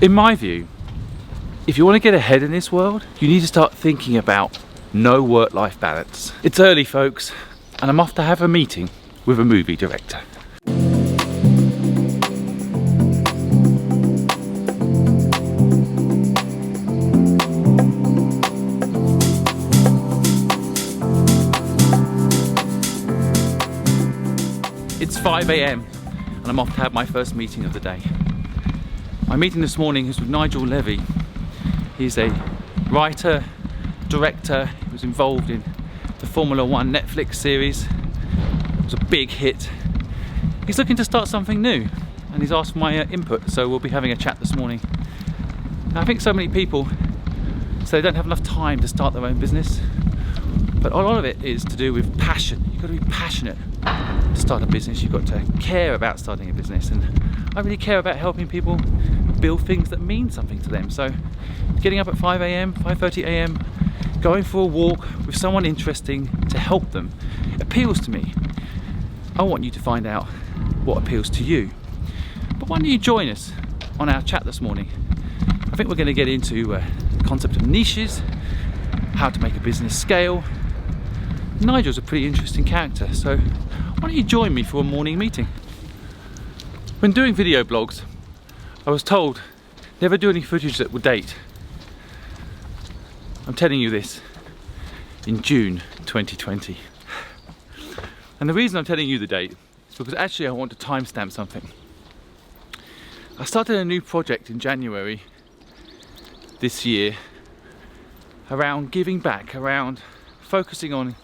In my view, if you want to get ahead in this world, you need to start thinking about no work-life balance. It's early, folks, and I'm off to have a meeting with a movie director. It's 5 AM and I'm off to have my first meeting of the day. My meeting this morning is with Nigel Levy. He's a writer, director, he was involved in the Formula One Netflix series. It was a big hit. He's looking to start something new and he's asked for my input, so we'll be having a chat this morning. Now, I think so many people say they don't have enough time to start their own business, but a lot of it is to do with passion. You've got to be passionate to start a business. You've got to care about starting a business, and I really care about helping people build things that mean something to them. So getting up at 5 AM, 5:30 AM, going for a walk with someone interesting to help them appeals to me. I want you to find out what appeals to you. But why don't you join us on our chat this morning? I think we're going to get into the concept of niches, how to make a business scale. Nigel's a pretty interesting character, so why don't you join me for a morning meeting? When doing video blogs, I was told never do any footage that will date. I'm telling you this in June 2020. And the reason I'm telling you the date is because actually I want to timestamp something. I started a new project in January this year around giving back, around focusing on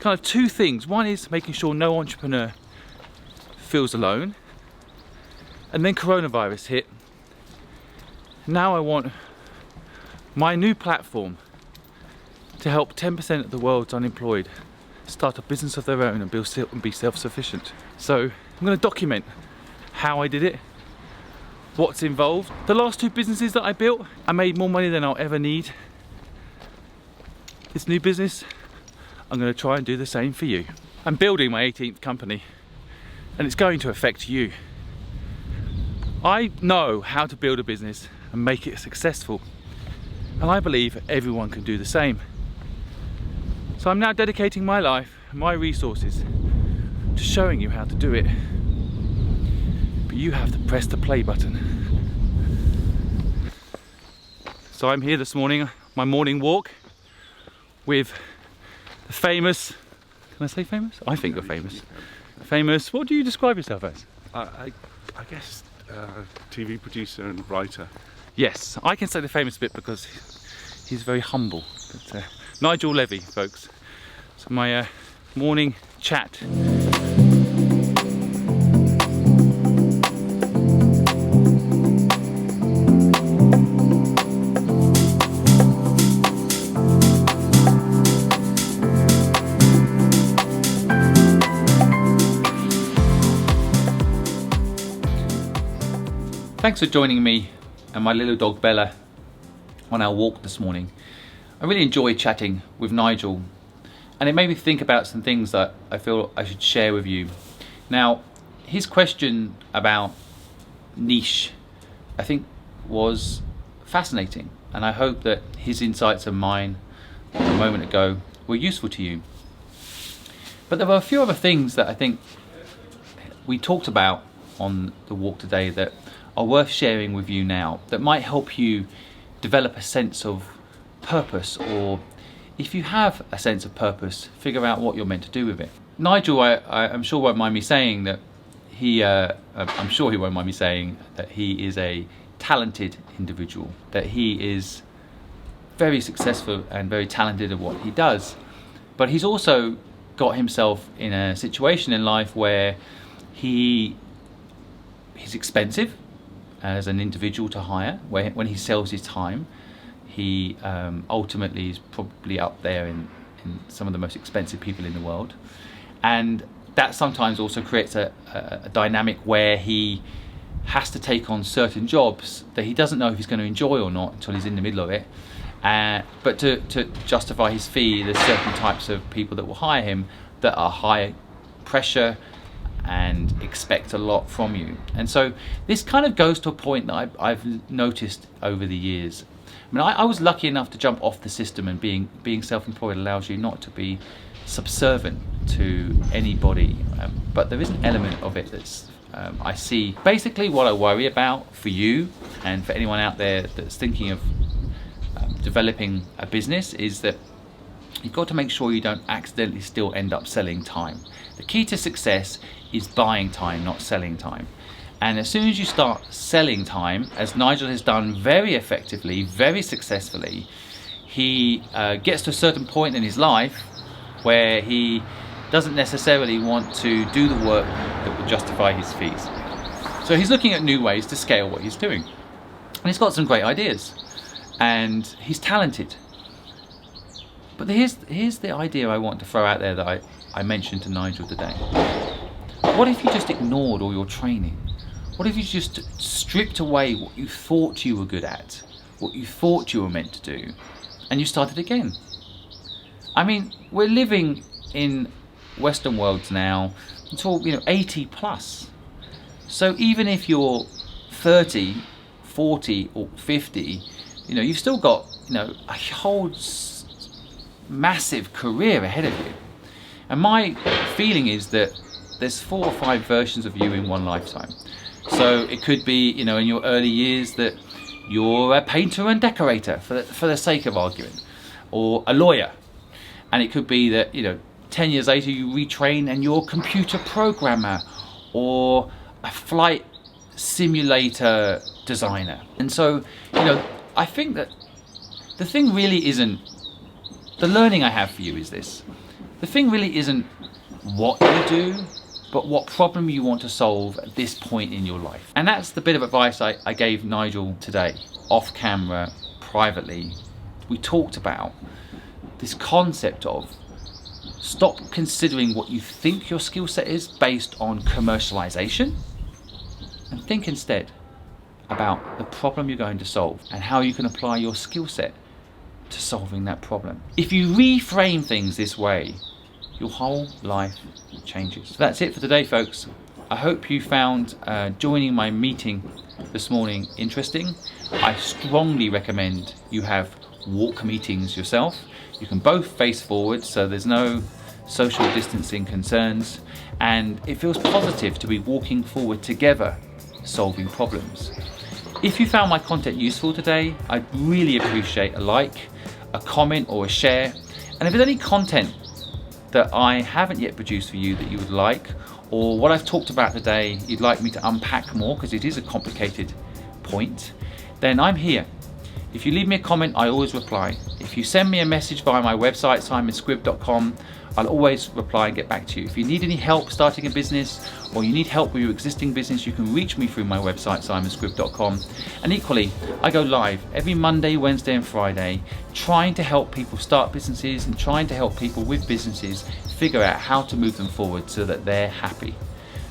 kind of two things. One is making sure no entrepreneur feels alone. And then coronavirus hit. Now I want my new platform to help 10% of the world's unemployed start a business of their own and be self-sufficient. So I'm going to document how I did it, what's involved. The last two businesses that I built, I made more money than I'll ever need. This new business, I'm going to try and do the same for you. I'm building my 18th company and it's going to affect you. I know how to build a business and make it successful, and I believe everyone can do the same. So I'm now dedicating my life and my resources to showing you how to do it. But you have to press the play button. So I'm here this morning, my morning walk, with the famous, can I say famous? I think you're famous. Famous, what do you describe yourself as? I guess TV producer and writer. Yes, I can say the famous bit because he's very humble. But, Nigel Levy, folks. So my morning chat. Thanks for joining me and my little dog Bella on our walk this morning. I really enjoyed chatting with Nigel, and it made me think about some things that I feel I should share with you. Now, his question about niche, I think, was fascinating, and I hope that his insights and mine a moment ago were useful to you. But there were a few other things that I think we talked about on the walk today that are worth sharing with you now, that might help you develop a sense of purpose, or if you have a sense of purpose, figure out what you're meant to do with it. Nigel, I'm sure won't mind me saying that he won't mind me saying that he is a talented individual, that he is very successful and very talented at what he does, but he's also got himself in a situation in life where he's expensive as an individual to hire. When he sells his time, he ultimately is probably up there in some of the most expensive people in the world, and that sometimes also creates a dynamic where he has to take on certain jobs that he doesn't know if he's going to enjoy or not until he's in the middle of it. But to justify his fee, there's certain types of people that will hire him that are high pressure and expect a lot from you. And so this kind of goes to a point that I've noticed over the years. I mean, I was lucky enough to jump off the system, and being self-employed allows you not to be subservient to anybody, but there is an element of it that's I see. Basically what I worry about for you and for anyone out there that's thinking of developing a business is that you've got to make sure you don't accidentally still end up selling time. The key to success is buying time, not selling time. And as soon as you start selling time, as Nigel has done very effectively, very successfully, he gets to a certain point in his life where he doesn't necessarily want to do the work that would justify his fees. So he's looking at new ways to scale what he's doing. And he's got some great ideas. And he's talented. But here's the idea I want to throw out there that I mentioned to Nigel today. What if you just ignored all your training? What if you just stripped away what you thought you were good at, what you thought you were meant to do, and you started again? I mean, we're living in Western worlds now until 80 plus. So even if you're 30, 40 or 50, you've still got a whole massive career ahead of you. And my feeling is that there's 4 or 5 versions of you in one lifetime. So it could be, in your early years that you're a painter and decorator for the sake of argument, or a lawyer. And it could be that, 10 years later you retrain and you're a computer programmer or a flight simulator designer. And so, I think that the thing really isn't, the learning I have for you is this. The thing really isn't what you do, but what problem you want to solve at this point in your life. And that's the bit of advice I gave Nigel today, off camera, privately. We talked about this concept of stop considering what you think your skill set is based on commercialization, and think instead about the problem you're going to solve and how you can apply your skill set to solving that problem. If you reframe things this way, your whole life changes. So that's it for today, folks. I hope you found joining my meeting this morning interesting. I strongly recommend you have walk meetings yourself. You can both face forward, so there's no social distancing concerns, and it feels positive to be walking forward together, solving problems. If you found my content useful today, I'd really appreciate a like, a comment or a share. And if there's any content that I haven't yet produced for you that you would like, or what I've talked about today you'd like me to unpack more, because it is a complicated point, then I'm here. If you leave me a comment, I always reply. If you send me a message via my website, simonsquibb.com, I'll always reply and get back to you. If you need any help starting a business, or you need help with your existing business, you can reach me through my website, simonsquibb.com. And equally, I go live every Monday, Wednesday and Friday, trying to help people start businesses and trying to help people with businesses figure out how to move them forward so that they're happy.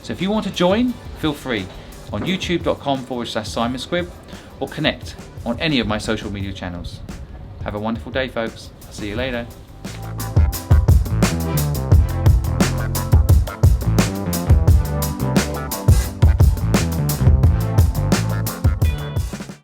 So if you want to join, feel free on youtube.com/simonsquibb, or connect on any of my social media channels. Have a wonderful day, folks. I'll see you later.